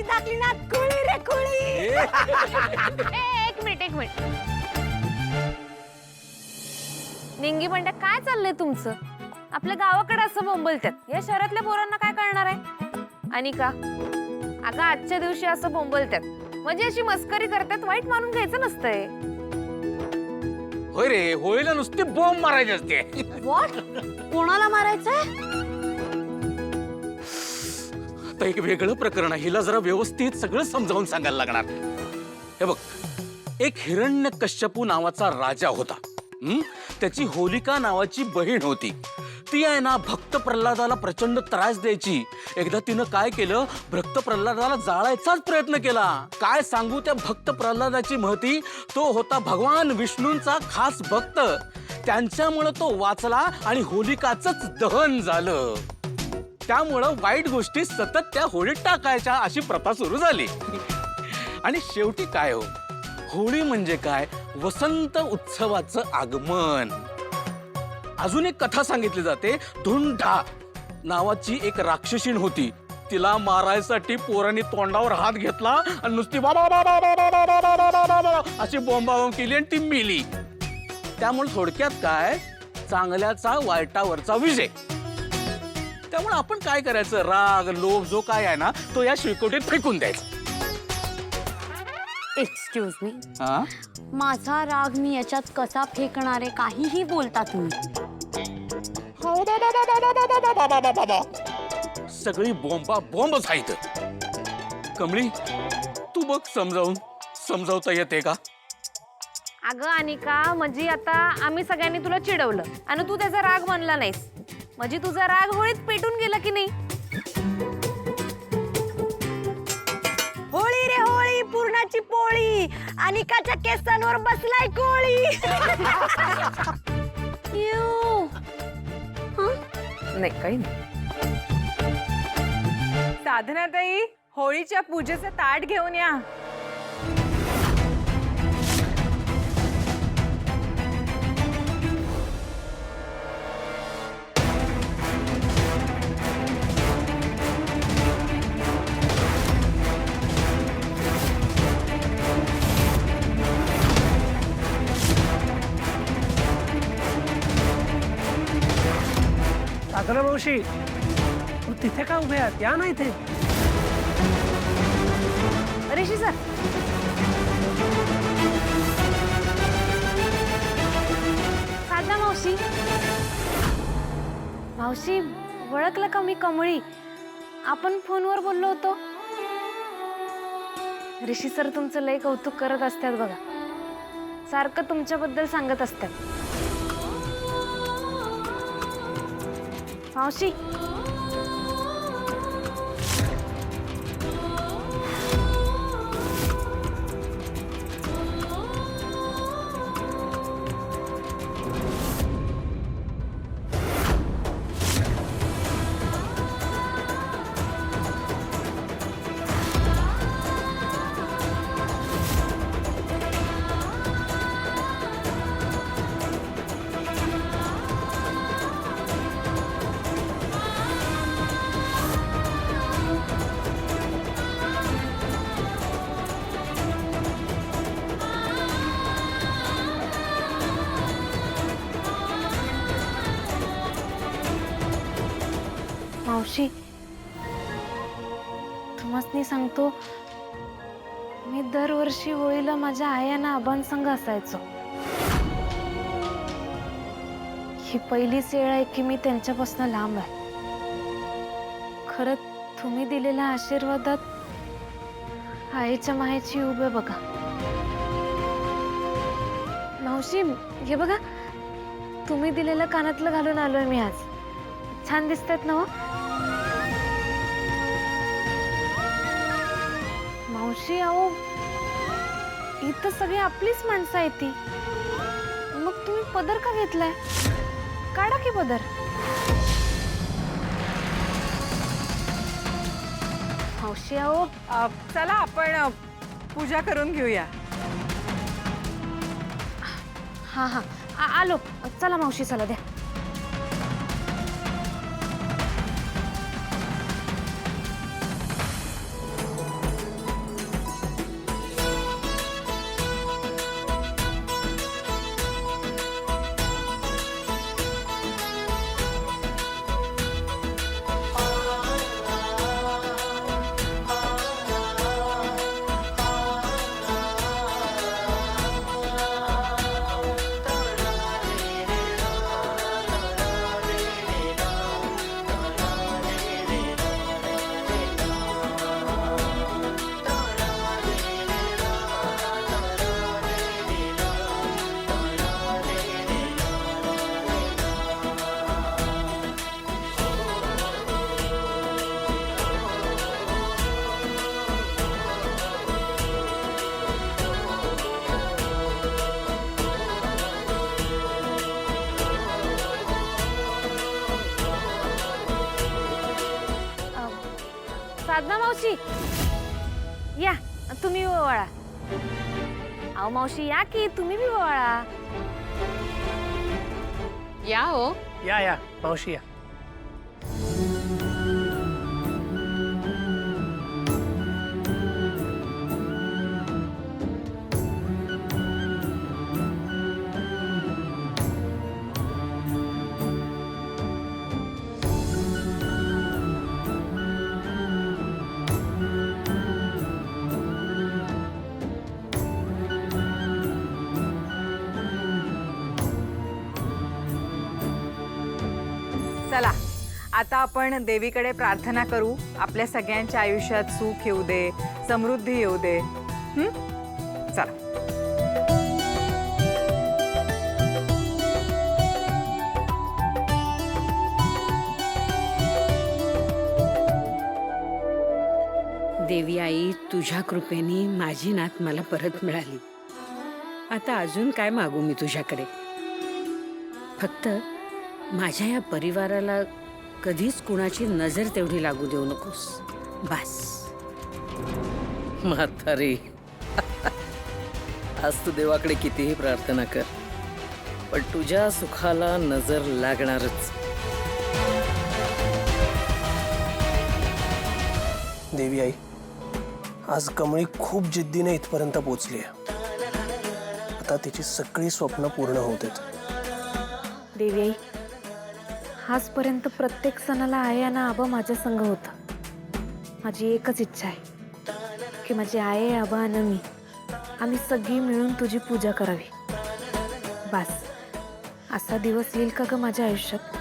दाखली ना कुळी रे कुळी. एक मिनिट निंगी बंड्या, काय चाललंय तुमचं? आपल्या गावाकडे असं बोंबलतात, या शहरातल्या पोरांना काय कळणार आहे? आणि का अगं आजच्या दिवशी असं बोंबलतात म्हणजे अशी मस्करी करतात, वाईट मानून घ्यायचं नसतंय. होय रे, होळीला नुसती बॉम्ब मारायची असते. व्हॉट? कोणाला मारायचंय? आता एक वेगळं प्रकरण आहे, हिला जरा व्यवस्थित सगळं समजावून सांगायला लागणार. हे बघ, एक हिरण्यकश्यपू नावाचा राजा होता. त्याची होलिका नावाची बहीण होती. ती आहे ना भक्त प्रल्हादाला प्रचंड त्रास द्यायची. एकदा तिनं काय केलं, भक्त प्रल्हादाला जाळायचाच प्रयत्न केला. काय सांगू त्या भक्त प्रल्हादाची महती. तो होता भगवान विष्णूंचा खास भक्त. त्यांच्यामुळे तो वाचला आणि होलिकाचंच दहन झालं. त्यामुळं वाईट गोष्टी सतत त्या होळीत टाकायच्या अशी प्रथा सुरू झाली. आणि शेवटी काय हो, होळी म्हणजे काय, वसंत उत्सवाचं आगमन. अजून एक कथा सांगितली जाते. धुंडा नावाची एक राक्षसीण होती. तिला मारायसाठी पोरांनी तोंडावर हात घेतला आणि नुसती बाबा बाबा बाबा बाबा बाबा अशी बोंबाबोंब केली आणि ती मेली. त्यामुळे थोडक्यात काय, चांगल्याचा वाईटावरचा विजय. त्यामुळे आपण काय करायचं, राग लोभ जो काय आहे ना, तो या शिळकोटीत फेकून द्यायचा. एक्सक्यूज मी, माझा राग मी याच्यात कसा फेकणार आहे? काहीही बोलता तुम्ही. सगळी बोंबा बोंबच आहेत. कमळी, तू बघ समजावता येते का? अगं अनिका, म्हणजे आता आम्ही सगळ्यांनी तुला चिडवलं आणि तू त्याचा राग मानला नाहीस, म्हणजे तुझा राग होळीत पेटून गेला की नाही? होळी रे होळी, पूर्णाची पोळी, अनिकाच्या केसांवर बसलाय कोळी. नाही काही नाही. साधनाताई, होळीच्या पूजेचं ताट घेऊन या. साधना मावशी, तिथे का उभे आहात? या ना इथे. ऋषी सर, साधना मावशी. मावशी, ओळखलं का मी कमळी? आपण फोनवर बोललो होतो. ऋषी सर तुमचं लय कौतुक करत असतात बघा, सारखं तुमच्याबद्दल सांगत असतात. मावशी, मावशी, तुम्हाला सांगतो, मी दरवर्षी होळीला माझ्या आयाना आबांसंग असायचो. ही पहिलीच वेळ आहे की मी त्यांच्यापासून लांब आहे. खरं तुम्ही दिलेल्या आशीर्वादात आईच्या मायेची उभे बघा. मावशी, हे बघा, तुम्ही दिलेलं कानातलं घालून आलोय मी आज. छान दिसतात ना हो? मावशी, अहो इथं सगळी आपलीच माणसं आहे ती. मग तुम्ही पदर का घेतलाय? काढा की पदर. मावशी, अहो चला आपण पूजा करून घेऊया. हा हा, आलो. चला मावशी, चला द्या. साधना मावशी या, तुम्ही ओवाळा. अहो मावशी या की, तुम्ही बी ओवाळा. या हो. या मावशी या. चला आता आपण देवीकडे प्रार्थना करू. आपल्या सगळ्यांच्या आयुष्यात सुख येऊ दे, समृद्धी येऊ दे. चला. देवी आई, तुझ्या कृपेने माझी नात मला परत मिळाली. आता अजून काय मागू मी तुझ्याकडे? फक्त माझ्या या परिवाराला कधीच कुणाची नजर तेवढी लागू देऊ नकोस, बस. म्हातारी, आज तू देवाकडे कितीही प्रार्थना कर, पण तुझ्या सुखाला नजर लागणारच. देवी आई, आज कमळी खूप जिद्दीने इथपर्यंत पोहोचली आहे. आता तिची सगळी स्वप्न पूर्ण होत आहेत. देवी आई, आजपर्यंत प्रत्येक सणाला आई आणि आबा माझ्या संग होता. माझी एकच इच्छा आहे की माझी आई, आबा आणि मी आम्ही सगळी मिळून तुझी पूजा करावी. बस असा दिवस येईल का ग माझ्या आयुष्यात?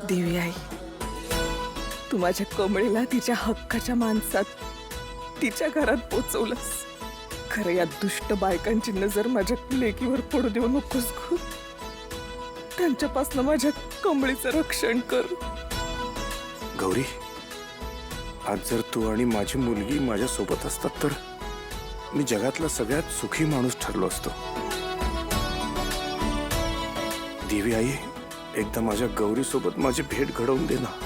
देवी आई, तू माझ्या कमळीला तिच्या हक्काच्या माणसात तिच्या घरात पोचवलंस. खरं या दुष्ट बायकांची नजर माझ्या लेकीवर पडू देऊ नकोस ग. त्यांच्यापासून माझ्या कमळीचं रक्षण कर. गौरी, आज जर तू आणि माझी मुलगी माझ्या सोबत असतात तर मी जगातला सगळ्यात सुखी माणूस ठरलो असतो. देवी आई, एकदा माझ्या गौरी सोबत माझी भेट घडवून दे ना.